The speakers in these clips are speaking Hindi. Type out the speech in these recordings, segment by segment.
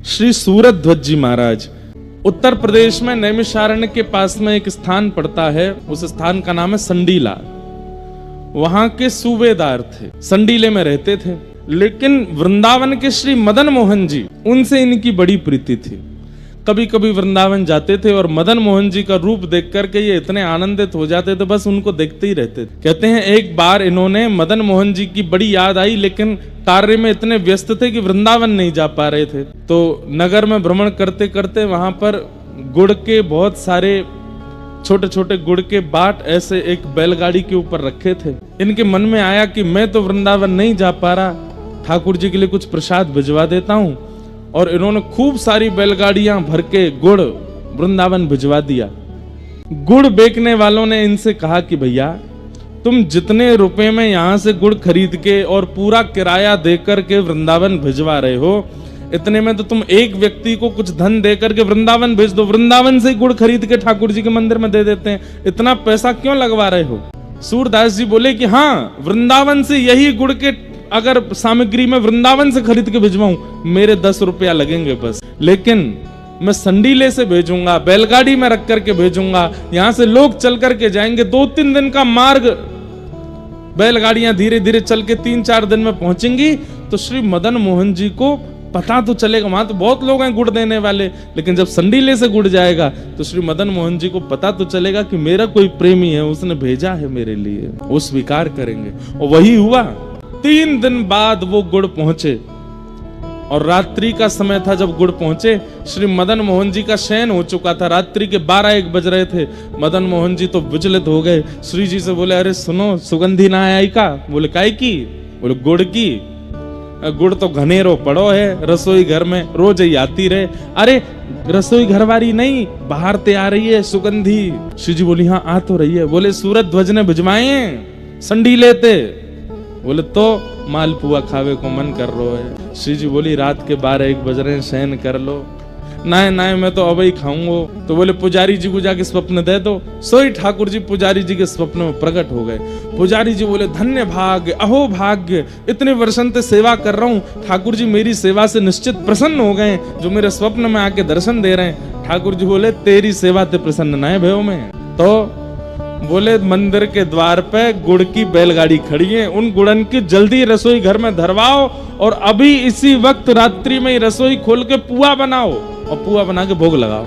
श्री सूरत ध्वज जी महाराज उत्तर प्रदेश में नैमिषारण्य के पास में एक स्थान पड़ता है। उस स्थान का नाम है संडीला। वहां के सूबेदार थे, संडीले में रहते थे। लेकिन वृंदावन के श्री मदन मोहन जी, उनसे इनकी बड़ी प्रीति थी। कभी कभी वृंदावन जाते थे और मदन मोहन जी का रूप देख करके ये इतने आनंदित हो जाते थे, बस उनको देखते ही रहते थे। कहते हैं एक बार इन्होंने मदन मोहन जी की बड़ी याद आई, लेकिन कार्य में इतने व्यस्त थे कि वृंदावन नहीं जा पा रहे थे। तो नगर में भ्रमण करते करते वहां पर गुड़ के बहुत सारे छोटे छोटे गुड़ के बाट ऐसे एक बैलगाड़ी के ऊपर रखे थे। इनके मन में आया कि मैं तो वृंदावन नहीं जा पा रहा, ठाकुर जी के लिए कुछ प्रसाद भिजवा देता हूं। और इन्होंने खूब सारी बैलगाड़ियां भर के गुड़ वृंदावन भिजवा दिया। गुड़ बेचने वालों ने इनसे कहा कि भैया तुम जितने रुपए में यहां से गुड़ खरीद के और पूरा किराया देकर के वृंदावन भिजवा रहे हो, इतने में तो तुम एक व्यक्ति को कुछ धन देकर के वृंदावन भेज दो, वृंदावन से गुड़ खरीद के ठाकुर जी के मंदिर में दे देते हैं, इतना पैसा क्यों लगवा रहे हो। सूरदास जी बोले कि हाँ, वृंदावन से यही गुड़ के अगर सामग्री में वृंदावन से खरीद के भिजवाऊं, मेरे 10 रुपया लगेंगे बस, लेकिन मैं संडीले से भेजूंगा, बैलगाड़ी में रख करके भेजूंगा, यहां से लोग चल करके जाएंगे, 2-3 दिन का मार्ग बैलगाड़ियां धीरे धीरे चल के 3-4 दिन में पहुंचेंगी। तो श्री मदन मोहन जी को पता तो चलेगा, वहां तो बहुत लोग हैं गुड़ देने वाले, लेकिन जब संडीले से गुड़ जाएगा तो श्री मदन मोहन जी को पता तो चलेगा कि मेरा कोई प्रेमी है, उसने भेजा है मेरे लिए, वो स्वीकार करेंगे। और वही हुआ। 3 दिन बाद वो गुड़ पहुंचे और रात्रि का समय था। जब गुड़ पहुंचे, श्री मदन मोहन जी का शयन हो चुका था, रात्रि के 12-1 बज रहे थे। मदन मोहन जी तो विचलित हो गए, श्री जी से बोले अरे सुनो, सुगंधी ना आई का? बोले काय की? बोले गुड़ की। गुड़ तो घनेरो पड़ो है रसोई घर में, रोज ही आती रहे। अरे रसोई घर वाली नहीं, बाहर ते आ रही है सुगंधी। श्री जी बोली हाँ आ तो रही है। बोले सूरत ध्वज ने भिजवाए संडी लेते। बोले तो मालपुआ खावे को मन कर रो है। श्री जी बोली रात के 12-1 बज रहे हैं, शयन कर लो। नाय नाय मैं तो अब ही खाऊंगा। तो बोले पुजारी जी को जाके स्वप्न दे दो। सोई ठाकुर जी पुजारी जी के स्वप्न में प्रकट हो गए। पुजारी जी बोले धन्य भाग्य, अहो भाग्य, इतने वर्षों से सेवा कर रहा हूँ, ठाकुर जी मेरी सेवा से निश्चित प्रसन्न हो गए, जो मेरे स्वप्न में आके दर्शन दे रहे हैं। ठाकुर जी बोले तेरी सेवा ते प्रसन्न ना है भयो में। तो बोले मंदिर के द्वार पे गुड़ की बैलगाड़ी खड़ी है, उन गुड़न की जल्दी रसोई घर में धरवाओ और अभी इसी वक्त रात्रि में ही रसोई खोल के पुआ बनाओ और पुआ बना के भोग लगाओ।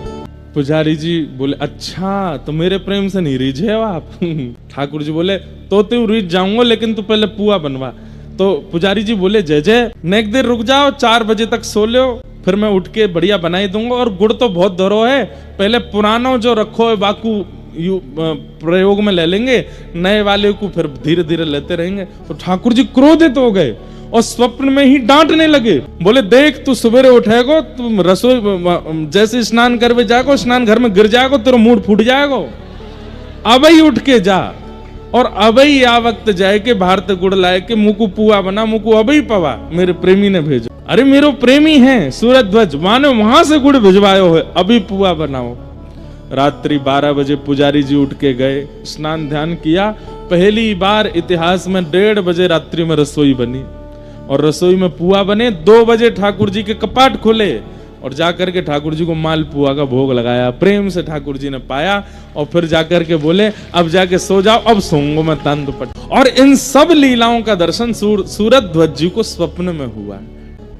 पुजारी जी बोले अच्छा, तो मेरे प्रेम से नहीं रीझे हो आप? ठाकुर जी बोले तो तू रीझ जाऊंगा, लेकिन तू पहले पुआ बनवा। तो पुजारी जी बोले जय जय, नेक देर रुक जाओ, 4 बजे तक सो लो, फिर मैं उठ के बढ़िया बनाई दूंगा। और गुड़ तो बहुत धरो है, पहले पुराना जो रखो है बाकू प्रयोग में ले लेंगे, नए वाले को फिर धीरे धीरे लेते रहेंगे। तो ठाकुर जी क्रोधित हो गए और स्वप्न में ही डांटने लगे। बोले देख तू सवेरे उठेगो, तुम रसोई जैसे स्नान करवे जाएगो, स्नान घर में गिर जाएगो, तेरा मूड फूट जाएगो। अब ही उठ के जा और अब ही आ वक्त जाए के बाहर ते गुड़ लाए के मुकु पुआ बना, मुकु अब ही पवा, मेरे प्रेमी ने भेजो। अरे मेरो प्रेमी है सूरत ध्वज, मानो वहां से गुड़ भिजवायो है, अभी पुआ बनाओ। रात्रि 12 बजे पुजारी जी उठ के गए, स्नान ध्यान किया। पहली बार इतिहास में 1:30 बजे रात्रि में रसोई बनी और रसोई में पुआ बने। 2 बजे ठाकुर जी के कपाट खुले और जाकर के ठाकुर जी को मालपुआ का भोग लगाया। प्रेम से ठाकुर जी ने पाया और फिर जाकर के बोले अब जाके सो जाओ, अब सोऊंगा मैं तन दुपट। और इन सब लीलाओं का दर्शन सूरत ध्वज जी को स्वप्न में हुआ।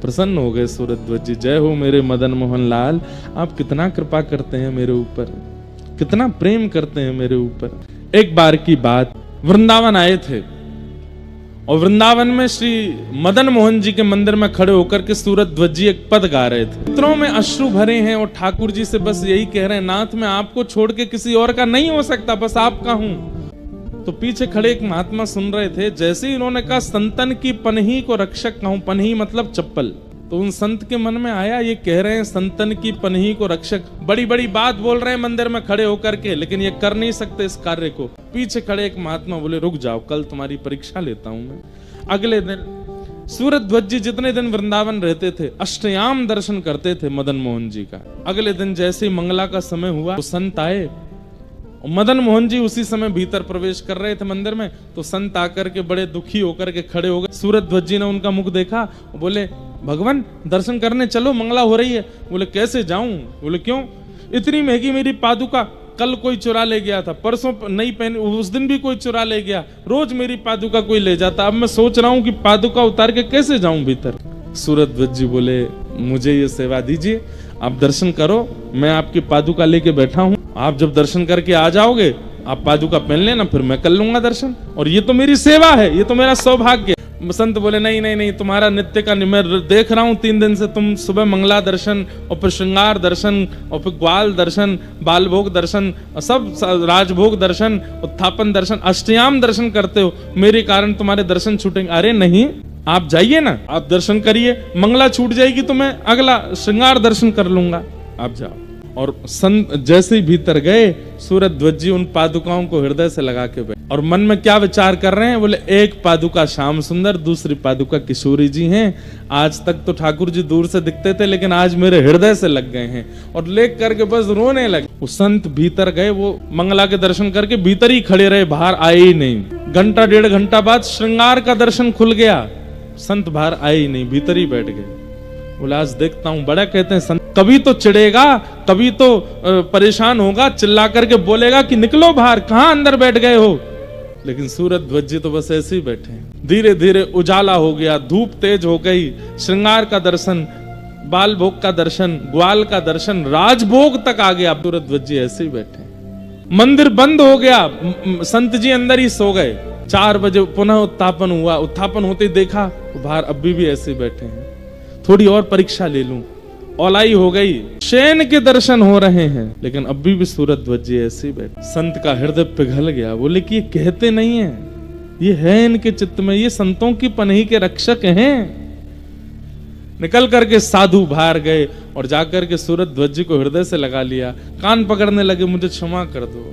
प्रसन्न हो गए सूरत ध्वज जी, जय हो मेरे मदन मोहन लाल, आप कितना कृपा करते हैं मेरे ऊपर, कितना प्रेम करते हैं मेरे ऊपर। एक बार की बात, वृंदावन आए थे और वृंदावन में श्री मदन मोहन जी के मंदिर में खड़े होकर के सूरत ध्वज जी एक पद गा रहे थे। नेत्रों में अश्रु भरे हैं और ठाकुर जी से बस यही कह रहे हैं, नाथ मैं आपको छोड़ के किसी और का नहीं हो सकता, बस आपका हूं। तो पीछे खड़े एक महात्मा सुन रहे थे। जैसे ही इन्होंने कहा संतन की पनही को रक्षक कहूं, पनही मतलब चप्पल, तो उन संत के मन में आया ये कह रहे हैं संतन की पनही को रक्षक, बड़ी बड़ी बात बोल रहे हैं मंदिर में खड़े होकर के, लेकिन ये कर नहीं सकते इस कार्य को। पीछे खड़े एक महात्मा बोले रुक जाओ, कल तुम्हारी परीक्षा लेता हूं मैं। अगले दिन सूरत ध्वज जी जितने दिन वृंदावन रहते थे, अष्टयाम दर्शन करते थे मदन मोहन जी का। अगले दिन जैसे ही मंगला का समय हुआ तो संत आए और मदन मोहन जी उसी समय भीतर प्रवेश कर रहे थे मंदिर में। तो संत आकर के बड़े दुखी होकर के खड़े हो गए। सूरत ध्वज जी ने उनका मुख देखा, बोले भगवान दर्शन करने चलो, मंगला हो रही है। बोले कैसे जाऊं? बोले क्यों? इतनी महंगी मेरी पादुका, कल कोई चुरा ले गया था, परसों नहीं पहनी, उस दिन भी कोई चुरा ले गया, रोज मेरी पादुका कोई ले जाता। अब मैं सोच रहा हूं कि पादुका उतार के कैसे जाऊं भीतर। सूरध्वज जी बोले मुझे ये सेवा दीजिए, आप दर्शन करो, मैं आपकी पादुका लेके बैठा हूं, आप जब दर्शन करके आ जाओगे आप पादुका पहन लेना, फिर मैं कर लूंगा दर्शन, और ये तो मेरी सेवा है, ये तो मेरा सौभाग्य। संत बोले नहीं नहीं नहीं, तुम्हारा नित्य का मैं देख रहा हूं 3 दिन से, तुम सुबह मंगला दर्शन और फिर श्रृंगार दर्शन और फिर ग्वाल दर्शन, बाल भोग दर्शन, सब राजभोग दर्शन, उत्थापन दर्शन, अष्टयाम दर्शन करते हो, मेरे कारण तुम्हारे दर्शन छूटेंगे। अरे नहीं, आप जाइए ना, आप दर्शन करिए, मंगला छूट जाएगी तो मैं अगला श्रृंगार दर्शन कर लूंगा, आप जाओ। और संत जैसे ही भीतर गए, सूरध्वज जी उन पादुकाओं को हृदय से लगा के बैठे और मन में क्या विचार कर रहे हैं? बोले एक पादुका श्याम सुंदर, दूसरी पादुका किशोरी जी हैं। आज तक तो ठाकुर जी दूर से दिखते थे, लेकिन आज मेरे हृदय से लग गए हैं, और लेख करके बस रोने लगे। वो संत भीतर गए, वो मंगला के दर्शन करके भीतर ही खड़े रहे, बाहर आए ही नहीं। घंटा 1.5 घंटा बाद श्रृंगार का दर्शन खुल गया, संत बाहर आए ही नहीं, भीतर ही बैठ गए। बोले आज देखता हूं, बड़ा कहते हैं संत, कभी तो चिढ़ेगा, कभी तो परेशान होगा, चिल्ला करके बोलेगा कि निकलो बाहर, कहां अंदर बैठ गए हो। लेकिन सूरध्वज जी तो बस ऐसे ही बैठे हैं। धीरे धीरे उजाला हो गया, धूप तेज हो गई, श्रृंगार का दर्शन, बाल भोग का दर्शन, ग्वाल का दर्शन, राजभोग तक आ गया। सूरध्वज जी ऐसे ही बैठे। मंदिर बंद हो गया, संत जी अंदर ही सो गए। 4 बजे पुनः उत्थापन हुआ, उत्थापन होते ही देखा बाहर अभी भी ऐसे ही बैठे हैं। थोड़ी और परीक्षा ले लूं, औलाई हो गई, शयन के दर्शन हो रहे हैं, लेकिन अभी भी सूरध्वज जी ऐसे ही बैठे। संत का हृदय पिघल गया, बोले कि ये कहते नहीं है, ये है इनके चित्त में, ये संतों की पनही के रक्षक हैं। निकल करके साधु बाहर गए और जाकर के सूरध्वज जी को हृदय से लगा लिया, कान पकड़ने लगे, मुझे क्षमा कर दो,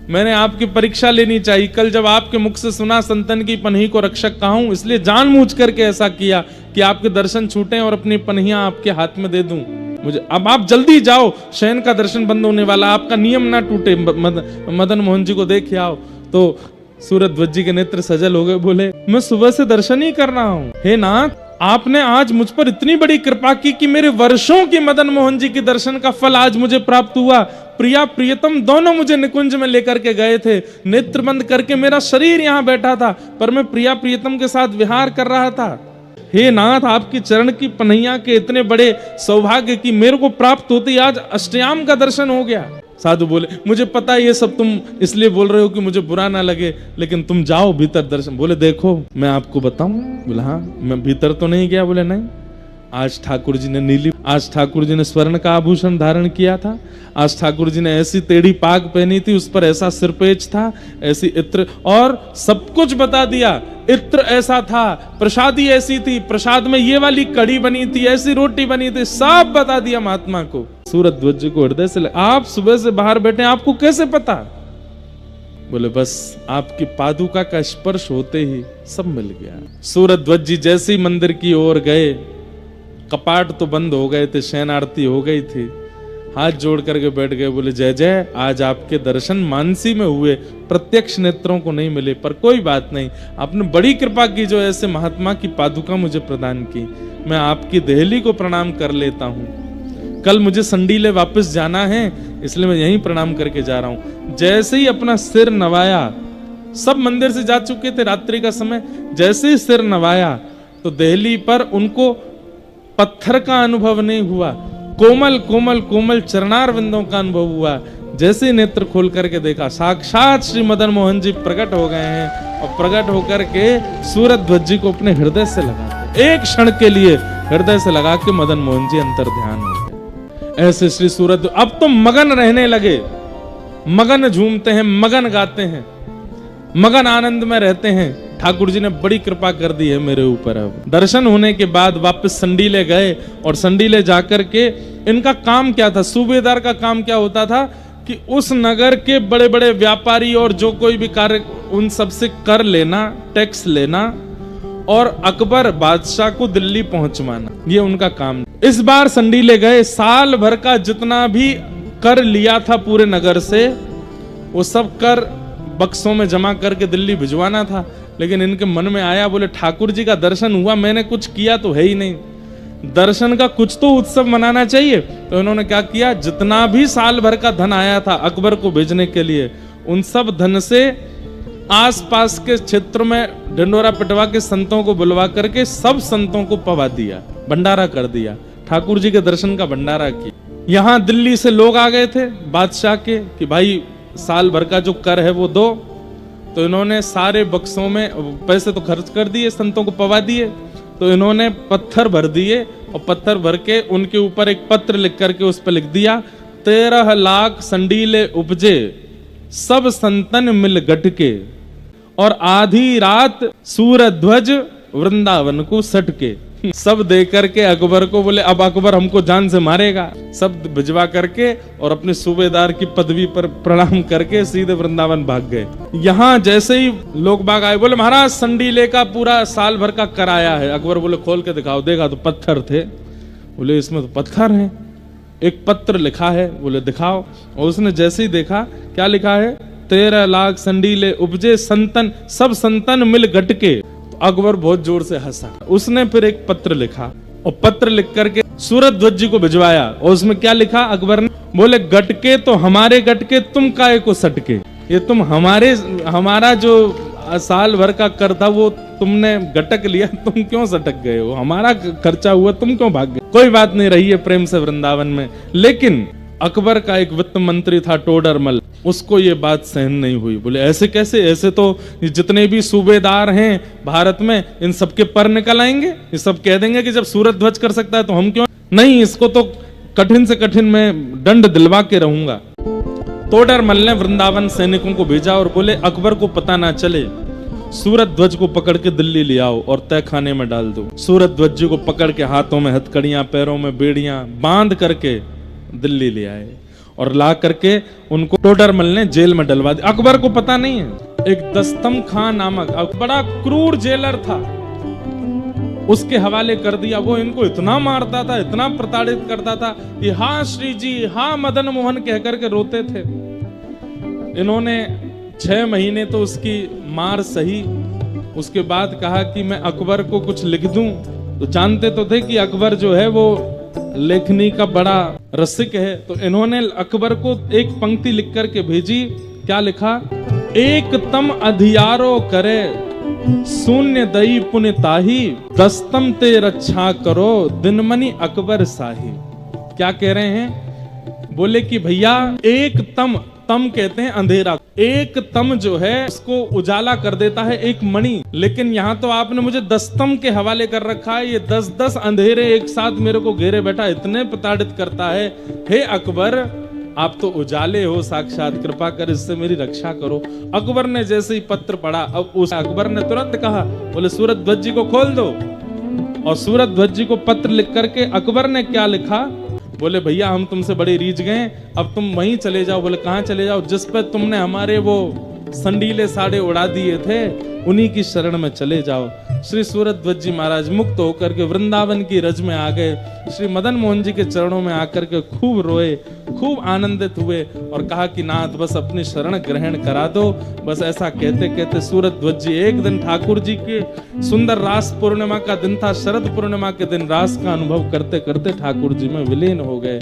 मैंने आपकी परीक्षा लेनी चाहिए। कल जब आपके मुख से सुना संतन की पनही को रक्षक कहा हूं, इसलिए जानबूझ करके ऐसा किया कि आपके दर्शन छूटे और अपनी पनहियां आपके हाथ में दे दूं। मुझे अब आप जल्दी जाओ, शयन का दर्शन बंद होने वाला, आपका नियम ना टूटे, मदन मोहन जी को देख आओ। तो सूरध्वज जी के नेत्र सजल हो गए, बोले मैं सुबह से दर्शन ही कर रहा हूं, हे नाथ आपने आज मुझ पर इतनी बड़ी कृपा की कि मेरे वर्षों की मदन मोहन जी के दर्शन का फल आज मुझे प्राप्त हुआ। प्रिया प्रियतम दोनों मुझे निकुंज में लेकर के गए थे, नेत्र बंद करके मेरा शरीर यहाँ बैठा था, पर मैं प्रिया प्रियतम के साथ विहार कर रहा था। हे नाथ आपकी चरण की पनैया के इतने बड़े सौभाग्य की मेरे को प्राप्त होती आज अष्टयाम का दर्शन हो गया। साधु बोले मुझे पता है ये सब तुम इसलिए बोल रहे हो कि मुझे बुरा ना लगे, लेकिन तुम जाओ भीतर दर्शन। बोले देखो मैं आपको बताऊं। बोले हाँ, मैं भीतर तो नहीं गया। बोले नहीं, आज ठाकुर जी ने नीली, आज ठाकुर जी ने स्वर्ण का आभूषण धारण किया था, आज ठाकुर जी ने ऐसी टेढ़ी पाग पहनी थी, उस पर ऐसा सिरपेच था, ऐसी इत्र, और सब कुछ बता दिया। इत्र ऐसा था, प्रसादी ऐसी थी, प्रसाद में ये वाली कड़ी बनी थी, ऐसी रोटी बनी थी, सब बता दिया महात्मा को। सूरध्वज जी को हृदय से लगा, आप सुबह से बाहर बैठे, आपको कैसे पता? बोले बस आपकी पादुका का स्पर्श होते ही सब मिल गया। सूरध्वज जी जैसे ही मंदिर की ओर गए, कपाट तो बंद हो गए थे, शयन आरती हो गई थी, हाथ जोड़ करके बैठ गए। बोले जय जय, आज आपके दर्शन मानसी में हुए, प्रत्यक्ष नेत्रों को नहीं मिले, पर कोई बात नहीं, आपने बड़ी कृपा की जो ऐसे महात्मा की पादुका मुझे प्रदान की। मैं आपकी देहली को प्रणाम कर लेता हूँ, कल मुझे संडीले वापस जाना है, इसलिए मैं यहीं प्रणाम करके जा रहा हूं। जैसे ही अपना सिर नवाया, सब मंदिर से जा चुके थे रात्रि का समय, जैसे ही सिर नवाया तो देहली पर उनको पत्थर का अनुभव नहीं हुआ, कोमल कोमल कोमल चरणार बिंदों का अनुभव हुआ। जैसे नेत्र खोल करके देखा, साक्षात श्री मदन मोहन जी प्रकट हो गए हैं, और प्रकट होकर के सूरध्वज जी को अपने हृदय से लगा, एक क्षण के लिए हृदय से लगा के मदन मोहन जी अंतर ध्यान हो गए। ऐसे श्री सूरत अब तो मगन रहने लगे, मगन झूमते हैं, मगन गाते हैं, मगन आनंद में रहते हैं। ठाकुर जी ने बड़ी कृपा कर दी है मेरे ऊपर। अब दर्शन होने के बाद वापस संडीले गए, और संडीले जाकर के इनका काम क्या था, सूबेदार का काम क्या होता था कि उस नगर के बड़े बड़े व्यापारी और जो कोई भी कार्य, उन सबसे कर लेना, टैक्स लेना, और अकबर बादशाह को दिल्ली पहुंचवाना, ये उनका काम। इस बार संडीले गए, साल भर का जितना भी कर लिया था पूरे नगर से, वो सब कर बक्सों में जमा करके दिल्ली भिजवाना था। लेकिन इनके मन में आया, बोले ठाकुर जी का दर्शन हुआ, मैंने कुछ किया तो है ही नहीं, दर्शन का कुछ तो उत्सव मनाना चाहिए। तो इन्होंने क्या किया, जितना भी साल भर का धन आया था अकबर को भेजने के लिए, उन सब धन से आसपास के क्षेत्र में ढिंडोरा पिटवा के संतों को बुलवा करके सब संतों को पवा दिया, भंडारा कर दिया, ठाकुर जी के दर्शन का भंडारा किया। यहाँ दिल्ली से लोग आ गए थे बादशाह के कि भाई साल भर का जो कर है वो दो। तो इन्होंने सारे बक्सों में पैसे तो खर्च कर दिए, संतों को पवा दिए। तो इन्होंने पत्थर भर दिए और पत्थर भर के उनके ऊपर एक पत्र लिख करके उस पर लिख दिया, 13 लाख संडीले उपजे सब संतन मिल गटके, और आधी रात सूरध्वज वृंदावन को सटके। सब दे करके अकबर को बोले अब अकबर हमको जान से मारेगा। सब भिजवा करके और अपने सूबेदार की पदवी पर प्रणाम करके सीधे वृंदावन भाग गए। यहाँ जैसे ही लोग बाग आए, बोले महाराज संडीले का पूरा साल भर का कराया है। अकबर बोले खोल के दिखाओ। देखा तो पत्थर थे। बोले इसमें तो पत्थर हैं, एक पत्र लिखा है। बोले दिखाओ। और उसने जैसे ही देखा, क्या लिखा है, 13 लाख संडीले उपजे संतन सब संतन मिल गटके। तो अकबर बहुत जोर से हंसा। उसने फिर एक पत्र लिखा और पत्र लिख करके सूरध्वज जी को भिजवाया। और उसमें क्या लिखा अकबर ने, बोले गटके तो हमारे गटके, तुम काहे को सटके। ये तुम हमारा जो साल भर का कर था वो तुमने गटक लिया, तुम क्यों सटक गए हो, हमारा खर्चा हुआ, तुम क्यों भाग गए। कोई बात नहीं, रही है प्रेम से वृंदावन में। लेकिन अकबर का एक वित्त मंत्री था टोडरमल, उसको ये बात सहन नहीं हुई। बोले ऐसे कैसे, ऐसे तो जितने भी सूबेदार हैं भारत में इन सबके पर निकल आएंगे। ये सब कह देंगे कि जब सूरध्वज कर सकता है तो हम क्यों नहीं, इसको तो कठिन से कठिन मैं दंड दिलवा के रहूंगा। टोडरमल ने वृंदावन सैनिकों को भेजा और बोले अकबर को पता ना चले, सूरध्वज को पकड़ के दिल्ली ले आओ और तय खाने में डाल दो। सूरध्वज जी को पकड़ के हाथों में हथकड़ियां, पैरों में बेड़ियां बांध करके दिल्ली ले आए और ला करके उनको टोडरमल ने जेल में डलवा दिया। अकबर को पता नहीं है। एक दस्तम खान नामक बड़ा क्रूर जेलर था, उसके हवाले कर दिया। वो इनको इतना मारता था, इतना प्रताड़ित करता था कि हाँ श्री जी, हाँ मदन मोहन कह करके रोते थे। इन्होंने 6 महीने तो उसकी मार सही। उसके बाद कहा कि मैं अकबर को कुछ लिख दूं। तो जानते तो थे कि अकबर जो है वो लेखनी का बड़ा रसिक है। तो इन्होंने अकबर को एक पंक्ति लिख करके भेजी। क्या लिखा, एक तम अधियारो करे शून्य दई पुण्य ताही, दस्तम ते रक्षा करो दिनमणि अकबर शाही। क्या कह रहे हैं, बोले कि भैया एक तम कहते हैं अंधेरा, एक तम जो है उसको उजाला कर देता है एक मणि। लेकिन यहाँ तो आपने मुझे 10 तम के हवाले कर रखा है। ये 10 अंधेरे एक साथ मेरे को घेरे बैठा, इतने प्रताड़ित करता है। हे अकबर, आप तो उजाले हो साक्षात, कृपा कर इससे मेरी रक्षा करो। अकबर ने जैसे ही पत्र पढ़ा, अब उस अकबर ने तुरंत कहा, बोले सूरध्वज जी को खोल दो। और सूरध्वज जी को पत्र लिख करके अकबर ने क्या लिखा, बोले भैया हम तुमसे बड़े रीझ गए, अब तुम वहीं चले जाओ। बोले कहाँ चले जाओ, जिस पे तुमने हमारे वो संडीले साड़े उड़ा दिए थे उन्हीं की शरण में चले जाओ। श्री सूरध्वज जी महाराज मुक्त होकर के वृंदावन की रज में आ गए। श्री मदन मोहन जी के चरणों में आकर के खूब रोए, खूब आनंदित हुए और कहा कि नाथ बस अपनी शरण ग्रहण करा दो। बस ऐसा कहते कहते सूरध्वज जी एक दिन ठाकुर जी के सुंदर रास पूर्णिमा का दिन था, शरद पूर्णिमा के दिन रास का अनुभव करते करते ठाकुर जी में विलीन हो गए।